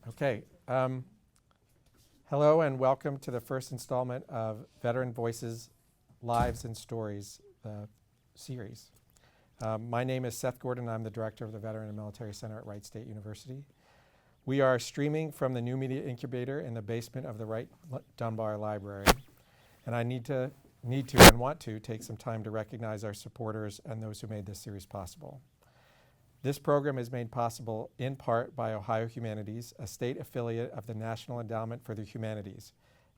Okay. Hello and welcome to the first installment of Veteran Voices, Lives and Stories series. My name is Seth Gordon. I'm the director of the Veteran and Military Center at Wright State University. We are streaming from the New Media Incubator in the basement of the Wright Dunbar Library. And I need to and want to take some time to recognize our supporters and those who made this series possible. This program is made possible in part by Ohio Humanities, a state affiliate of the National Endowment for the Humanities.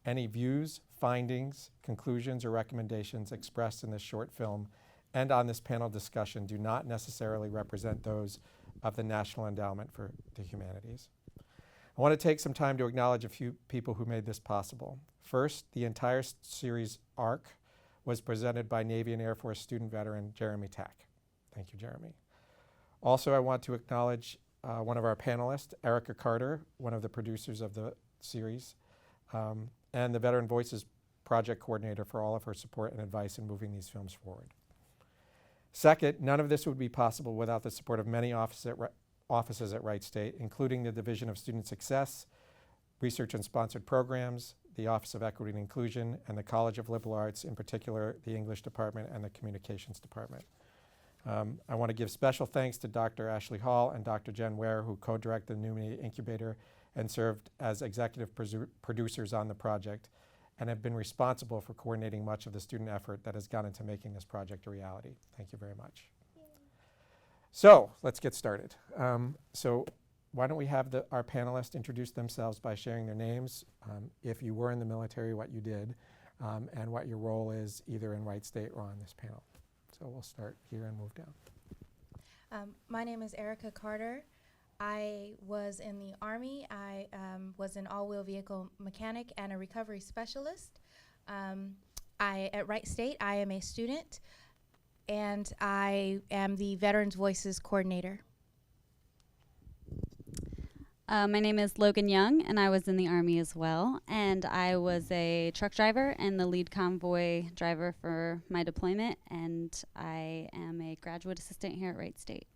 Any views, findings, conclusions, or recommendations expressed in this short film and on this panel discussion do not necessarily represent those of the National Endowment for the Humanities. I want to take some time to acknowledge a few people who made this possible. First, the entire series arc was presented by Navy and Air Force student veteran Jeremy Tack. Thank you, Jeremy. Also, I want to acknowledge one of our panelists, Erica Carter, one of the producers of the series, and the Veteran Voices project coordinator for all of her support and advice in moving these films forward. Second, none of this would be possible without the support of many offices at Wright State, including the Division of Student Success, Research and Sponsored Programs, the Office of Equity and Inclusion, and the College of Liberal Arts, in particular the English Department and the Communications Department. I want to give special thanks to Dr. Ashley Hall and Dr. Jen Ware, who co-directed the New Media Incubator and served as executive producers on the project and have been responsible for coordinating much of the student effort that has gone into making this project a reality. Thank you very much. So let's get started. So why don't we have our panelists introduce themselves by sharing their names, if you were in the military, what you did, and what your role is either in Wright State or on this panel. So we'll start here and move down. My name is Erica Carter. I was in the Army. I was an all-wheel vehicle mechanic and a recovery specialist. At Wright State, I am a student, and I am the Veterans Voices coordinator. My name is Logan Young, and I was in the Army as well. And I was a truck driver and the lead convoy driver for my deployment. And I am a graduate assistant here at Wright State.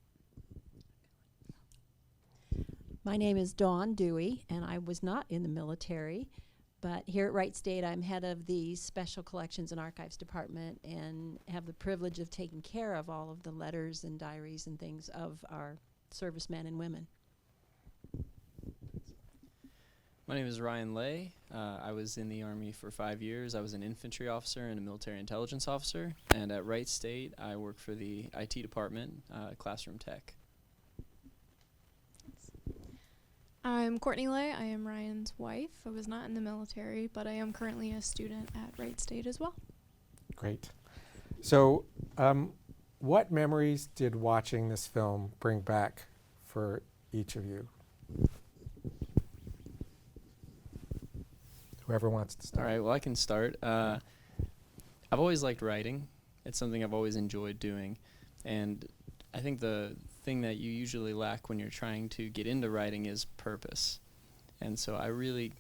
My name is Dawn Dewey, and I was not in the military. But here at Wright State, I'm head of the Special Collections and Archives Department and have the privilege of taking care of all of the letters and diaries and things of our servicemen and women. My name is Ryan Lay. I was in the Army for 5 years. I was an infantry officer and a military intelligence officer. And at Wright State, I work for the IT department, classroom tech. I'm Courtney Lay. I am Ryan's wife. I was not in the military, but I am currently a student at Wright State as well. Great. So what memories did watching this film bring back for each of you? Whoever wants to start. All right, well, I can start. I've always liked writing. It's something I've always enjoyed doing. And I think the thing that you usually lack when you're trying to get into writing is purpose. And so I really,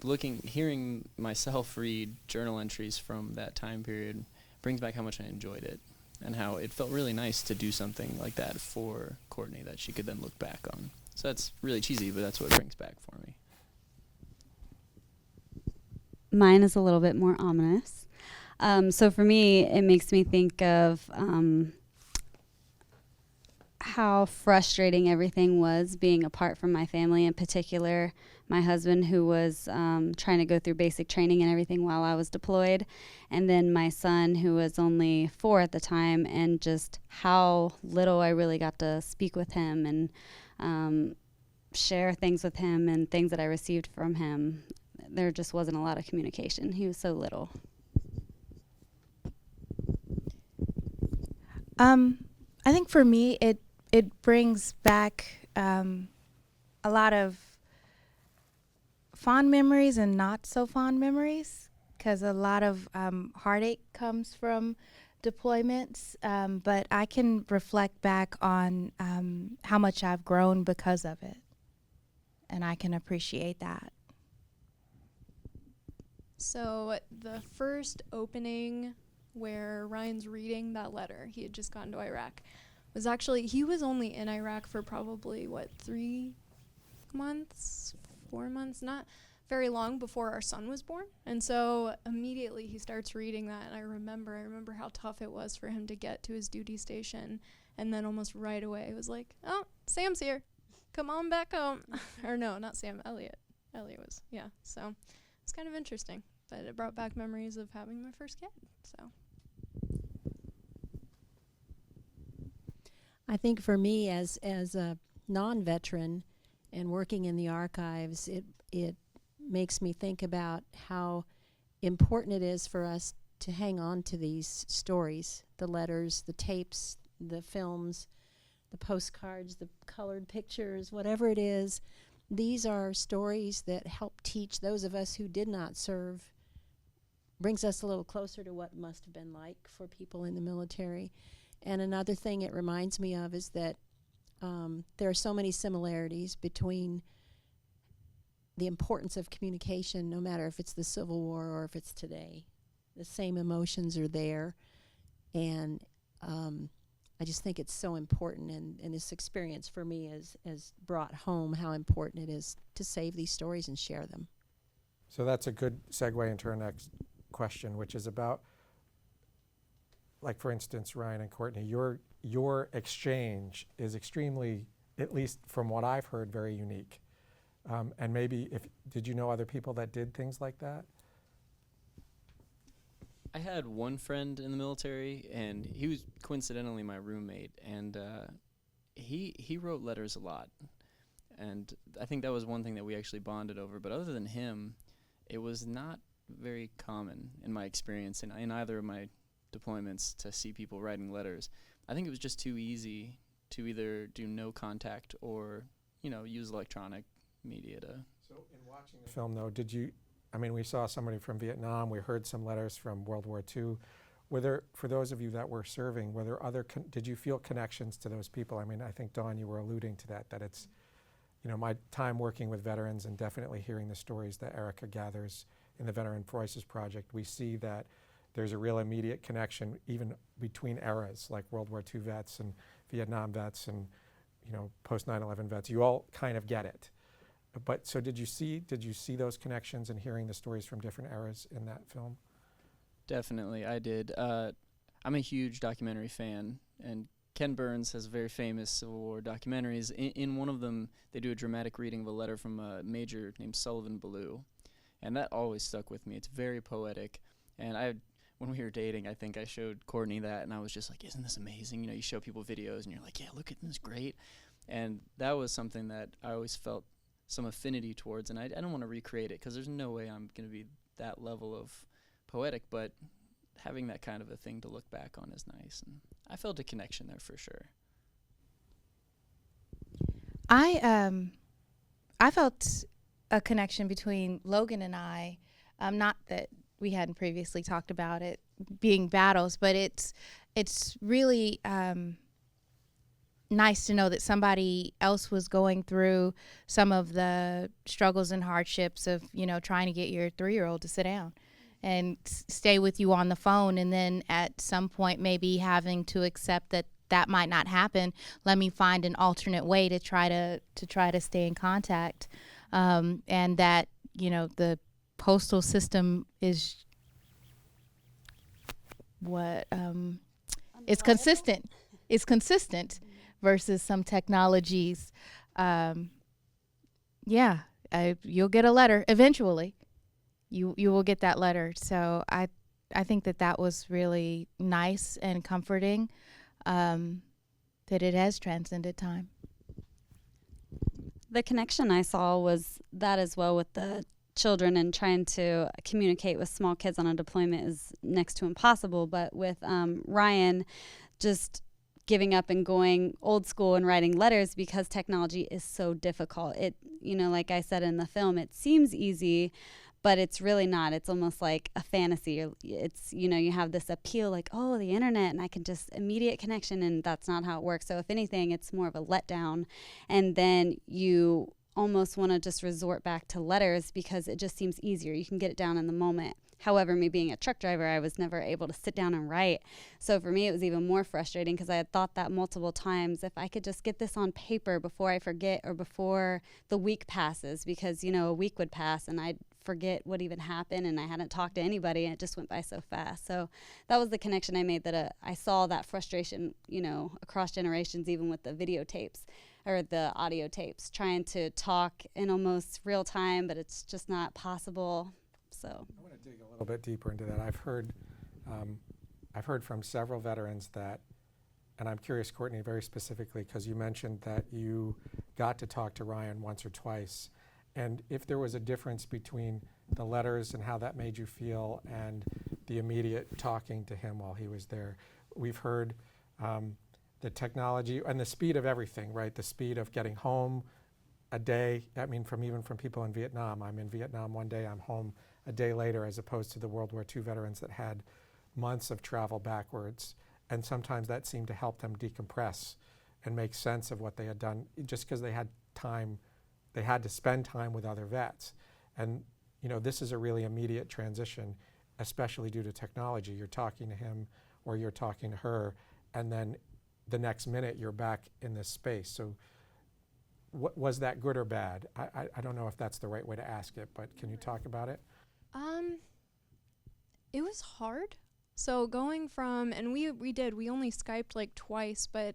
hearing myself read journal entries from that time period brings back how much I enjoyed it and how it felt really nice to do something like that for Courtney that she could then look back on. So that's really cheesy, but that's what it brings back for me. Mine is a little bit more ominous. So for me, it makes me think of how frustrating everything was being apart from my family, in particular my husband, who was trying to go through basic training and everything while I was deployed, and then my son, who was only 4 at the time, and just how little I really got to speak with him and share things with him and things that I received from him. There just wasn't a lot of communication. He was so little. I think for me, it brings back a lot of fond memories and not so fond memories, because a lot of heartache comes from deployments, but I can reflect back on how much I've grown because of it, and I can appreciate that. So the first opening where Ryan's reading that letter, he had just gone to Iraq, was actually, he was only in Iraq for probably, 3 months, 4 months, not very long before our son was born. And so immediately he starts reading that, and I remember how tough it was for him to get to his duty station. And then almost right away it was like, oh, Sam's here. Come on back home. Or no, not Sam, Elliot. Elliot was, yeah. So it's kind of interesting. But it brought back memories of having my first kid. So I think for me, as a non-veteran and working in the archives, it makes me think about how important it is for us to hang on to these stories, the letters, the tapes, the films, the postcards, the colored pictures, whatever it is. These are stories that help teach those of us who did not serve, brings us a little closer to what must have been like for people in the military. And another thing it reminds me of is that there are so many similarities between the importance of communication, no matter if it's the Civil War or if it's today. The same emotions are there. And I just think it's so important, and this experience for me has brought home how important it is to save these stories and share them. So that's a good segue into our next question, which is about, like, for instance, Ryan and Courtney, your exchange is extremely, at least from what I've heard, very unique. And maybe, did you know other people that did things like that? I had one friend in the military, and he was coincidentally my roommate, and he wrote letters a lot. And I think that was one thing that we actually bonded over. But other than him, it was not very common in my experience in either of my deployments to see people writing letters. I think it was just too easy to either do no contact or, use electronic media to... So in watching the film, though, we saw somebody from Vietnam, we heard some letters from World War II. Were there, for those of you that were serving, were there did you feel connections to those people? I think, Dawn, you were alluding to that it's, my time working with veterans and definitely hearing the stories that Erica gathers in the Veteran Voices Project, we see that there's a real immediate connection even between eras, like World War II vets and Vietnam vets and, post 9/11 vets. You all kind of get it. But so did you see those connections and hearing the stories from different eras in that film? Definitely, I did. I'm a huge documentary fan, and Ken Burns has very famous Civil War documentaries. In one of them, they do a dramatic reading of a letter from a major named Sullivan Ballou, and that always stuck with me. It's very poetic, and when we were dating, I think I showed Courtney that, and I was just like, isn't this amazing? You show people videos, and you're like, yeah, look at this, great. And that was something that I always felt some affinity towards, and I don't want to recreate it because there's no way I'm going to be that level of poetic, but having that kind of a thing to look back on is nice, and I felt a connection there for sure. I felt a connection between Logan and I, not that we hadn't previously talked about it being battles, but it's really nice to know that somebody else was going through some of the struggles and hardships of, trying to get your 3-year-old to sit down and stay with you on the phone, and then at some point maybe having to accept that might not happen. Let me find an alternate way to try to stay in contact, and that the postal system is it's consistent. It's consistent versus some technologies. You'll get a letter eventually. You will get that letter. So I think that was really nice and comforting, that it has transcended time. The connection I saw was that as well with the children, and trying to communicate with small kids on a deployment is next to impossible. But with Ryan, just giving up and going old school and writing letters because technology is so difficult. It, like I said in the film, it seems easy, but it's really not. It's almost like a fantasy. It's, you have this appeal like, oh, the internet, and I can just immediate connection, and that's not how it works. So if anything, it's more of a letdown. And then you almost want to just resort back to letters because it just seems easier. You can get it down in the moment. However, me being a truck driver, I was never able to sit down and write. So for me, it was even more frustrating because I had thought that multiple times, if I could just get this on paper before I forget or before the week passes, because, you know, a week would pass and I'd forget what even happened and I hadn't talked to anybody and it just went by so fast. So that was the connection I made, that I saw that frustration, you know, across generations, even with the videotapes or the audio tapes, trying to talk in almost real time, but it's just not possible. So I want to dig a little bit deeper into that. I've heard from several veterans that, and I'm curious, Courtney, very specifically, because you mentioned that you got to talk to Ryan once or twice, and if there was a difference between the letters and how that made you feel and the immediate talking to him while he was there. We've heard the technology and the speed of everything, right? The speed of getting home a day, I mean, even from people in Vietnam. I'm in Vietnam one day, I'm home a day later, as opposed to the World War II veterans that had months of travel backwards. And sometimes that seemed to help them decompress and make sense of what they had done, just because they had time, they had to spend time with other vets. And you know, this is a really immediate transition, especially due to technology. You're talking to him or you're talking to her, and then the next minute you're back in this space. So was that good or bad? I don't know if that's the right way to ask it, but can you talk about it? It was hard. So going from, and we only Skyped like twice, but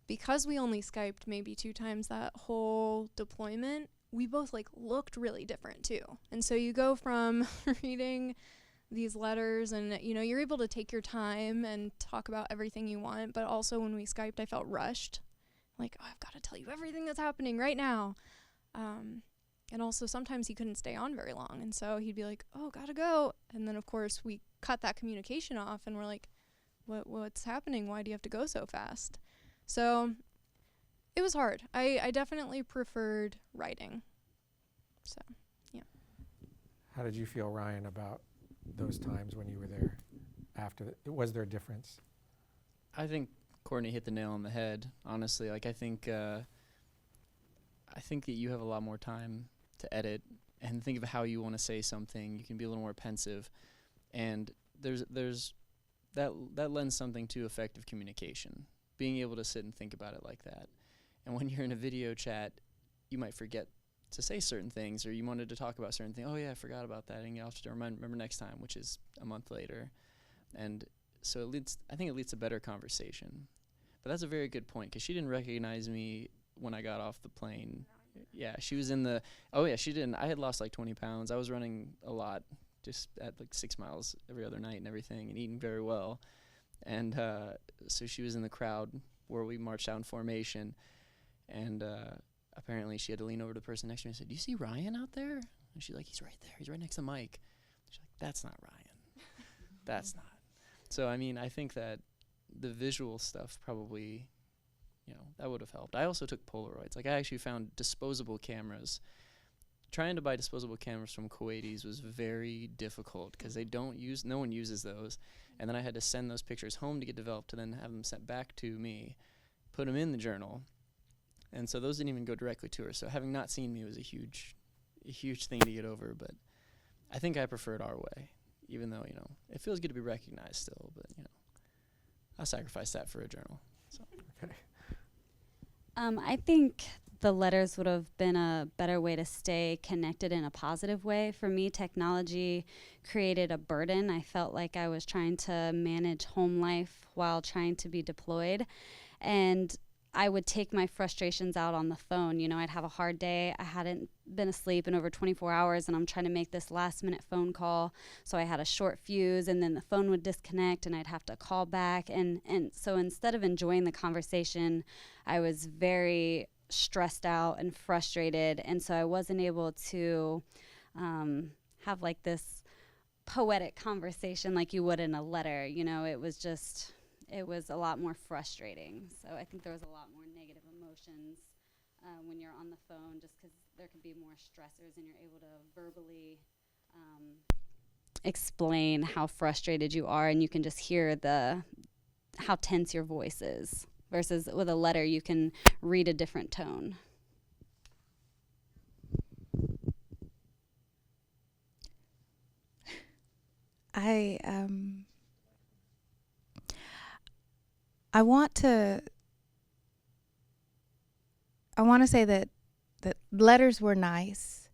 because we only Skyped maybe 2 times that whole deployment, we both like looked really different too. And so you go from reading these letters and, you know, you're able to take your time and talk about everything you want, but also when we Skyped, I felt rushed. Like, oh, I've got to tell you everything that's happening right now. And also sometimes he couldn't stay on very long. And so he'd be like, oh, gotta go. And then of course we cut that communication off and we're like, what's happening? Why do you have to go so fast? So it was hard. I definitely preferred writing. So, yeah. How did you feel, Ryan, about those times when you were there after? Was there a difference? I think Courtney hit the nail on the head, honestly. Like, I think that you have a lot more time to edit and think of how you want to say something. You can be a little more pensive, and there's that lends something to effective communication, being able to sit and think about it like that. And when you're in a video chat, you might forget to say certain things, or you wanted to talk about certain things. Oh yeah, I forgot about that, and you'll have to remember next time, which is a month later. And so I think it leads to better conversation. But that's a very good point, because she didn't recognize me when I got off the plane. Yeah, she was in the, she didn't. I had lost like 20 pounds. I was running a lot, just at like 6 miles every other night and everything, and eating very well. And so she was in the crowd where we marched out in formation, and apparently she had to lean over to the person next to me and said, do you see Ryan out there? And she's like, he's right there. He's right next to Mike. She's like, that's not Ryan. That's not. So, I mean, I think that the visual stuff probably, you know, that would have helped. I also took Polaroids. Like, I actually found disposable cameras. Trying to buy disposable cameras from Courtneys was very difficult because no one uses those. And then I had to send those pictures home to get developed to then have them sent back to me, put them in the journal. And so those didn't even go directly to her. So having not seen me was a huge thing to get over. But I think I preferred our way, even though, you know, it feels good to be recognized still. But, you know, I'll sacrifice that for a journal. So. Okay. I think the letters would have been a better way to stay connected in a positive way. For me, technology created a burden. I felt like I was trying to manage home life while trying to be deployed. And I would take my frustrations out on the phone. You know, I'd have a hard day. I hadn't been asleep in over 24 hours, and I'm trying to make this last-minute phone call. So I had a short fuse, and then the phone would disconnect, and I'd have to call back. And so instead of enjoying the conversation, I was very stressed out and frustrated, and so I wasn't able to have like this poetic conversation like you would in a letter. You know, it was a lot more frustrating. So I think there was a lot more negative emotions when you're on the phone, just because there could be more stressors and you're able to verbally explain how frustrated you are, and you can just hear how tense your voice is. Versus with a letter, you can read a different tone. I I want to say that letters were nice.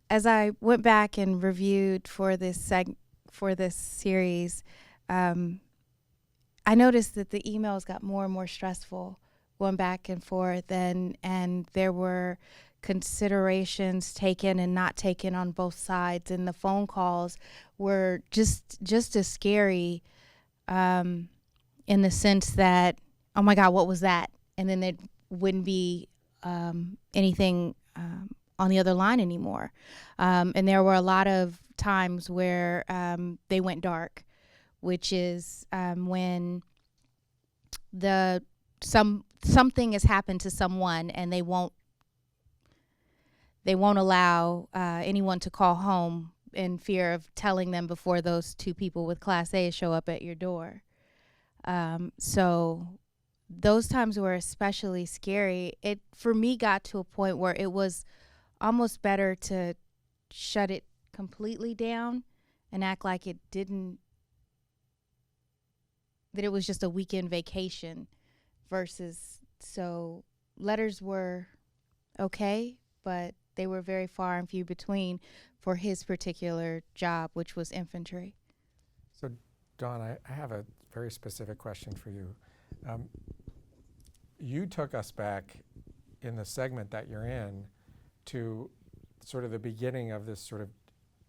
As I went back and reviewed for this series, I noticed that the emails got more and more stressful, going back and forth, and there were considerations taken and not taken on both sides, and the phone calls were just as scary, in the sense that, oh my God, what was that? And then there wouldn't be anything on the other line anymore. And there were a lot of times where they went dark, which is when something has happened to someone and they won't allow anyone to call home in fear of telling them before those two people with Class A show up at your door. So those times were especially scary. It, for me, got to a point where it was almost better to shut it completely down and act like it didn't, that it was just a weekend vacation versus, so letters were okay, but they were very far and few between for his particular job, which was infantry. So, Dawn, I have a very specific question for you. You took us back in the segment that you're in to sort of the beginning of this sort of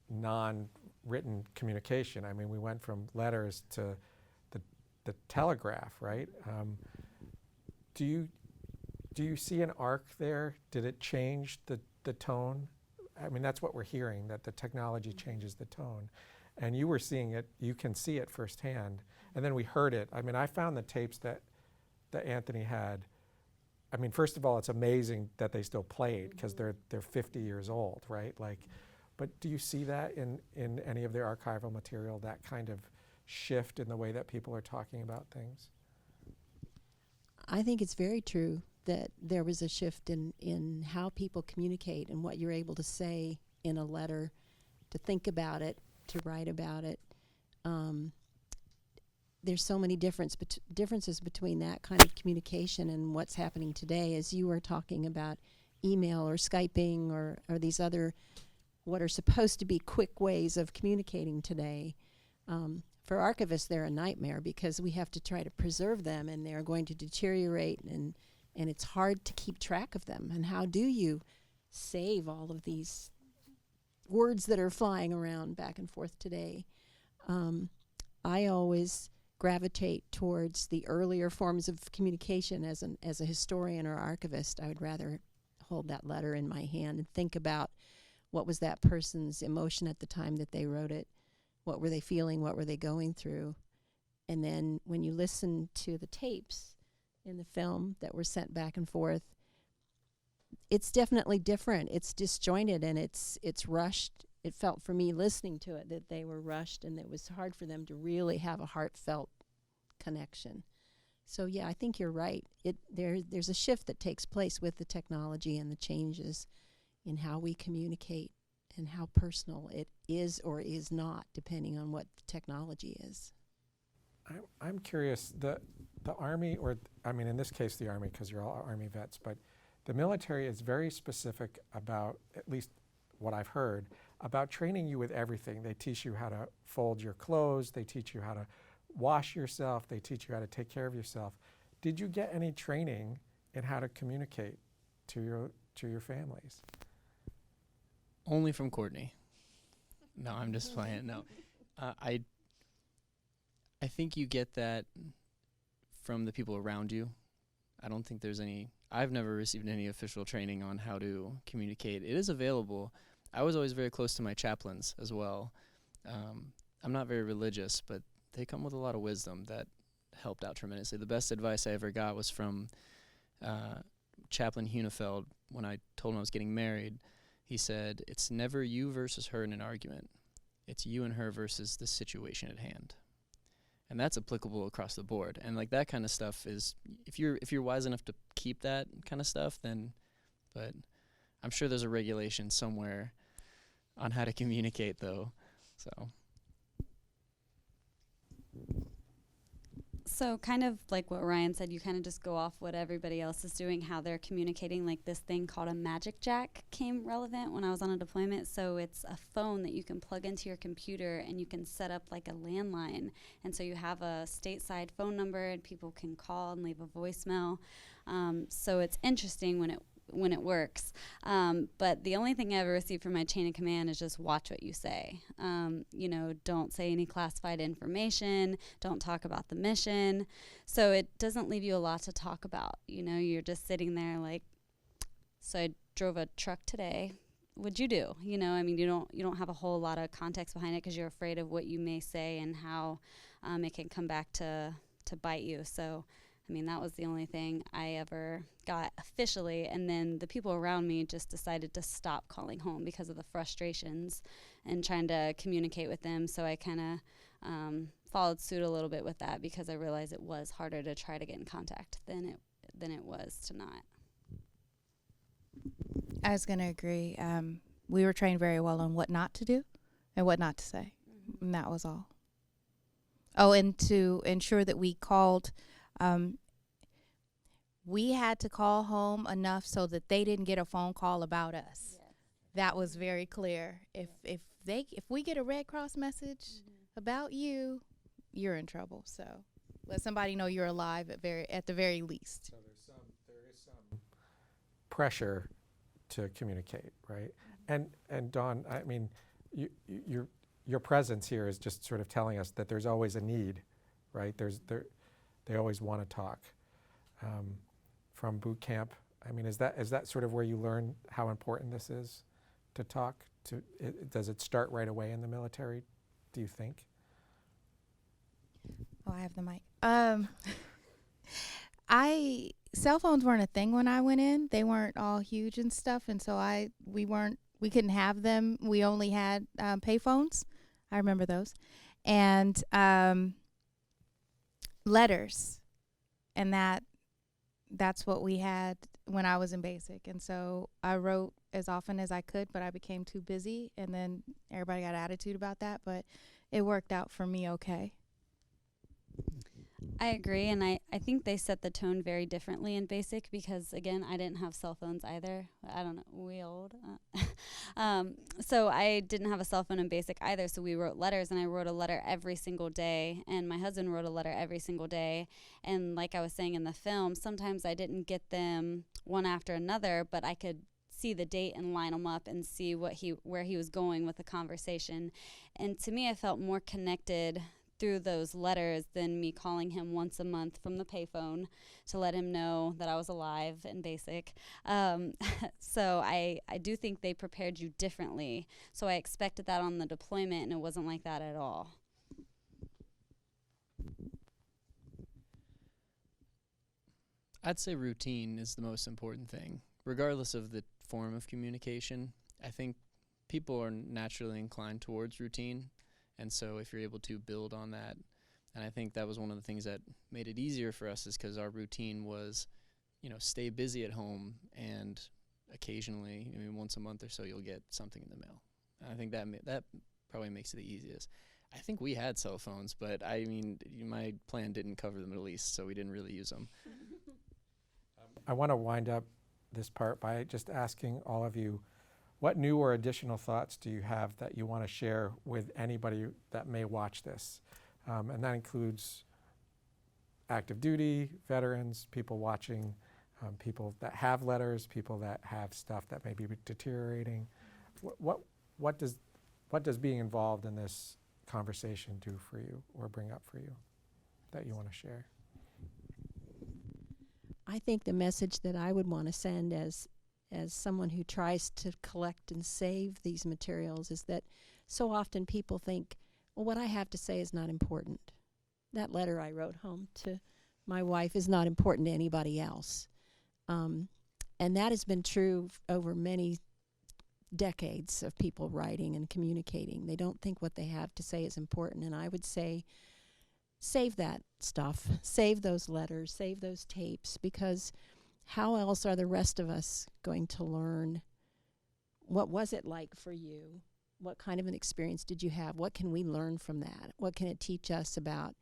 non-written communication. I mean, we went from letters to the telegraph, right? Do you see an arc there? Did it change the tone? I mean, that's what we're hearing, that the technology changes the tone. And you were seeing it, you can see it firsthand. And then we heard it. I mean, I found the tapes that Anthony had. I mean, first of all, it's amazing that they still played because they're 50 years old, right? Like, but do you see that in any of their archival material, that kind of shift in the way that people are talking about things? I think it's very true that there was a shift in how people communicate and what you're able to say in a letter, to think about it, to write about it. There's so many differences between that kind of communication and what's happening today, as you were talking about email or Skyping or these other, what are supposed to be quick ways of communicating today. For archivists, they're a nightmare because we have to try to preserve them, and they're going to deteriorate, and it's hard to keep track of them. And how do you save all of these words that are flying around back and forth today? I always gravitate towards the earlier forms of communication. As a historian or archivist, I would rather hold that letter in my hand and think about what was that person's emotion at the time that they wrote it. What were they feeling? What were they going through? And then when you listen to the tapes in the film that were sent back and forth, it's definitely different. It's disjointed and it's rushed. It felt for me listening to it that they were rushed and it was hard for them to really have a heartfelt connection. So yeah, I think you're right. There's a shift that takes place with the technology and the changes in how we communicate and how personal it is or is not, depending on what the technology is. I'm curious, the Army, or I mean in this case the Army because you're all Army vets, but the military is very specific about, at least what I've heard, about training you with everything. They teach you how to fold your clothes, they teach you how to wash yourself, they teach you how to take care of yourself. Did you get any training in how to communicate to your families? Only from Courtney. No, I'm just playing. No, I think you get that from the people around you. I don't think there's any. I've never received any official training on how to communicate. It is available. I was always very close to my chaplains as well. I'm not very religious, but they come with a lot of wisdom that helped out tremendously. The best advice I ever got was from Chaplain Hunefeld when I told him I was getting married. He said, "It's never you versus her in an argument. It's you and her versus the situation at hand." And that's applicable across the board. And like that kind of stuff is, if you're wise enough to keep that kind of stuff, then, but I'm sure there's a regulation somewhere on how to communicate though. So So kind of like what Ryan said, you kind of just go off what everybody else is doing, how they're communicating. Like this thing called a Magic Jack came relevant when I was on a deployment. So it's a phone that you can plug into your computer and you can set up like a landline. And so you have a stateside phone number and people can call and leave a voicemail. So it's interesting when it works. But the only thing I ever received from my chain of command is just watch what you say. You know, don't say any classified information, don't talk about the mission. So it doesn't leave you a lot to talk about. You know, you're just sitting there like, so I drove a truck today. What'd you do? You know, I mean, you don't have a whole lot of context behind it because you're afraid of what you may say and how it can come back to bite you. So I mean, that was the only thing I ever got officially, and then the people around me just decided to stop calling home because of the frustrations and trying to communicate with them. So I kind of followed suit a little bit with that because I realized it was harder to try to get in contact than it was to not. I was going to agree. We were trained very well on what not to do and what not to say, and that was all. Oh, and to ensure that we called... we had to call home enough so that they didn't get a phone call about us. Yes. That was very clear. If we get a Red Cross message about you, you're in trouble. So let somebody know you're alive at the very least. So there is some pressure to communicate, right? And Dawn, I mean, your presence here is just sort of telling us that there's always a need, right? They always want to talk. From boot camp, I mean, is that sort of where you learn how important this is to talk? Does it start right away in the military, do you think? Oh, I have the mic. Cell phones weren't a thing when I went in. They weren't all huge and stuff, and so we couldn't have them. We only had pay phones. I remember those. And letters. And that's what we had when I was in basic. And so I wrote as often as I could, but I became too busy, and then everybody got attitude about that, but it worked out for me okay. I agree, and I think they set the tone very differently in basic because, again, I didn't have cell phones either. I don't know, we old. So I didn't have a cell phone in basic either, so we wrote letters, and I wrote a letter every single day, and my husband wrote a letter every single day. And like I was saying in the film, sometimes I didn't get them one after another, but I could see the date and line them up and see where he was going with the conversation. And to me, I felt more connected through those letters than me calling him once a month from the payphone to let him know that I was alive in basic. So I do think they prepared you differently. So I expected that on the deployment, and it wasn't like that at all. I'd say routine is the most important thing. Regardless of the form of communication, I think people are naturally inclined towards routine. And so if you're able to build on that, and I think that was one of the things that made it easier for us is because our routine was, stay busy at home, and occasionally, once a month or so, you'll get something in the mail. And I think that probably makes it the easiest. I think we had cell phones, but my plan didn't cover the Middle East, so we didn't really use them. I want to wind up this part by just asking all of you, what new or additional thoughts do you have that you want to share with anybody that may watch this? And that includes active duty, veterans, people watching, people that have letters, people that have stuff that may be deteriorating. What does being involved in this conversation do for you or bring up for you that you want to share? I think the message that I would want to send as someone who tries to collect and save these materials is that so often people think, well, what I have to say is not important. That letter I wrote home to my wife is not important to anybody else. And that has been true over many decades of people writing and communicating. They don't think what they have to say is important. And I would say, save that stuff, save those letters, save those tapes, because how else are the rest of us going to learn what was it like for you? What kind of an experience did you have? What can we learn from that? What can it teach us about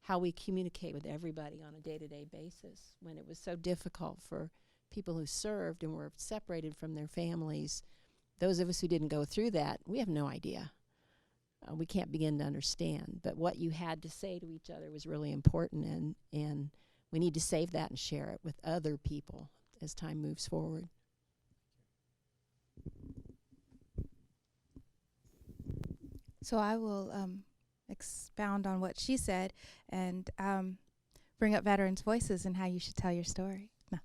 how we communicate with everybody on a day-to-day basis when it was so difficult for people who served and were separated from their families. Those of us who didn't go through that, we have no idea. We can't begin to understand. But what you had to say to each other was really important, and we need to save that and share it with other people as time moves forward. So I will expound on what she said and bring up veterans' voices and how you should tell your story. No.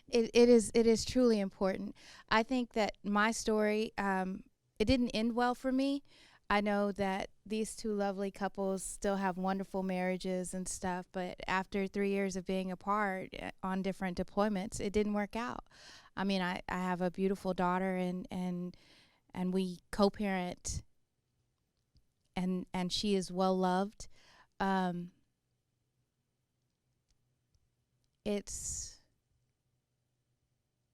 It is truly important. I think that my story, it didn't end well for me. I know that these two lovely couples still have wonderful marriages and stuff, but after 3 years of being apart on different deployments, it didn't work out. I mean, I have a beautiful daughter and we co-parent, and she is well loved. It's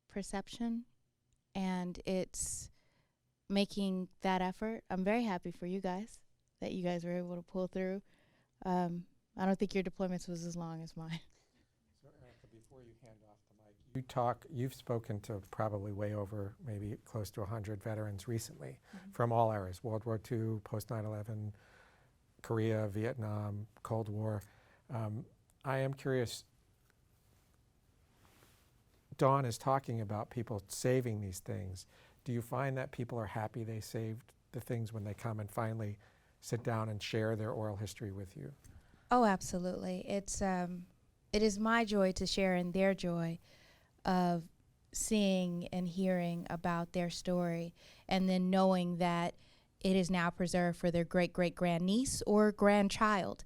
perception, and it's making that effort. I'm very happy for you guys that you guys were able to pull through. I don't think your deployments was as long as mine. So Erica, before you hand off the mic, you've spoken to probably way over, maybe close to 100 veterans recently from all eras, World War II, post 9/11, Korea, Vietnam, Cold War. I am curious, Dawn is talking about people saving these things. Do you find that people are happy they saved the things when they come and finally sit down and share their oral history with you? Oh, absolutely. It is my joy to share in their joy of seeing and hearing about their story, and then knowing that it is now preserved for their great-great-grandniece or grandchild,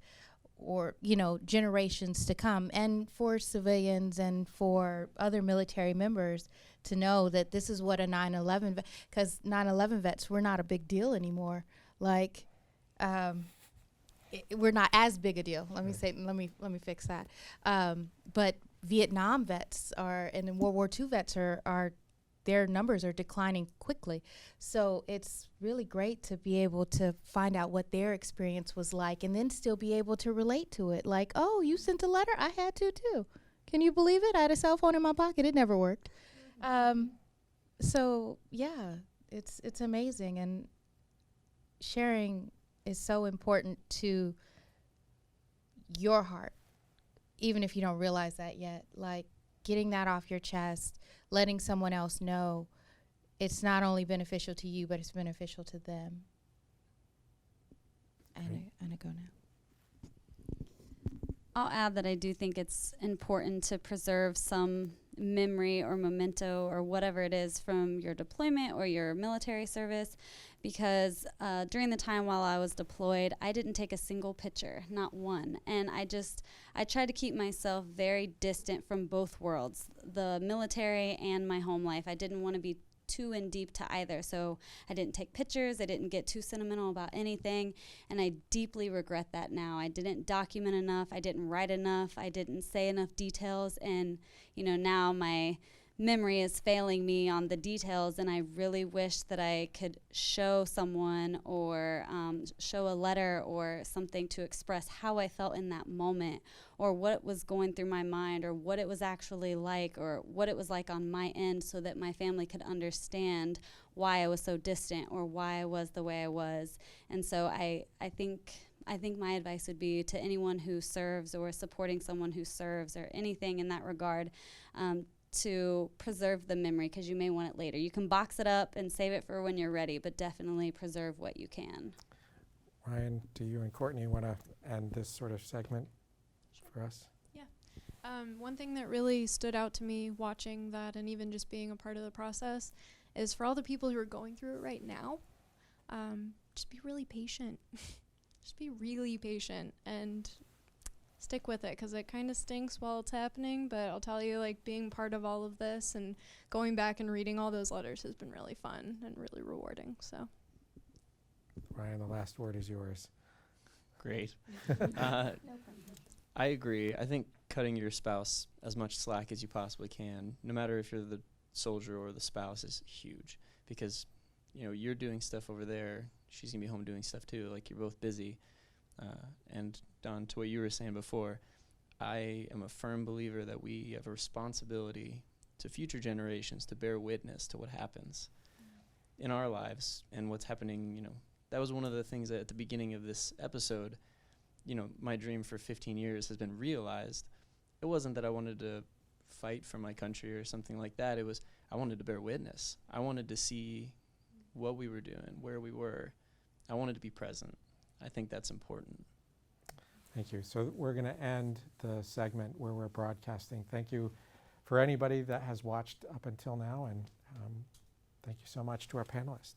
or, you know, generations to come, and for civilians and for other military members to know that this is what a 9/11 because 9/11 vets, we're not a big deal anymore. Like, we're not as big a deal. Let me fix that. But Vietnam vets are, and then World War II vets are their numbers are declining quickly. So it's really great to be able to find out what their experience was like, and then still be able to relate to it. Like, oh, you sent a letter? I had to too. Can you believe it? I had a cell phone in my pocket. It never worked. So yeah, it's amazing, and sharing is so important to your heart, even if you don't realize that yet. Like, getting that off your chest, letting someone else know it's not only beneficial to you, but it's beneficial to them. And I go now. I'll add that I do think it's important to preserve some memory or memento or whatever it is from your deployment or your military service, because during the time while I was deployed, I didn't take a single picture, not one. And I tried to keep myself very distant from both worlds, the military and my home life. I didn't want to be too in deep to either, so I didn't take pictures. I didn't get too sentimental about anything, and I deeply regret that now. I didn't document enough. I didn't write enough. I didn't say enough details, and now my memory is failing me on the details, and I really wish that I could show someone or show a letter or something to express how I felt in that moment, or what was going through my mind, or what it was actually like, or what it was like on my end, so that my family could understand why I was so distant or why I was the way I was. And so I think my advice would be to anyone who serves or supporting someone who serves or anything in that regard, to preserve the memory, because you may want it later. You can box it up and save it for when you're ready, but definitely preserve what you can. Ryan, do you and Courtney want to end this sort of segment for us? Yeah. One thing that really stood out to me watching that, and even just being a part of the process, is for all the people who are going through it right now, just be really patient. Just be really patient and stick with it, because it kind of stinks while it's happening, but I'll tell you, like, being part of all of this and going back and reading all those letters has been really fun and really rewarding. So Ryan, the last word is yours. Great. I agree. I think cutting your spouse as much slack as you possibly can, no matter if you're the soldier or the spouse, is huge, because you're doing stuff over there, she's gonna be home doing stuff too. Like, you're both busy. And Don, to what you were saying before, I am a firm believer that we have a responsibility to future generations to bear witness to what happens in our lives and what's happening. That was one of the things that at the beginning of this episode, my dream for 15 years has been realized. It wasn't that I wanted to fight for my country or something like that. It was I wanted to bear witness. I wanted to see what we were doing, where we were. I wanted to be present. I think that's important. Thank you. So we're going to end the segment where we're broadcasting. Thank you for anybody that has watched up until now, and thank you so much to our panelists.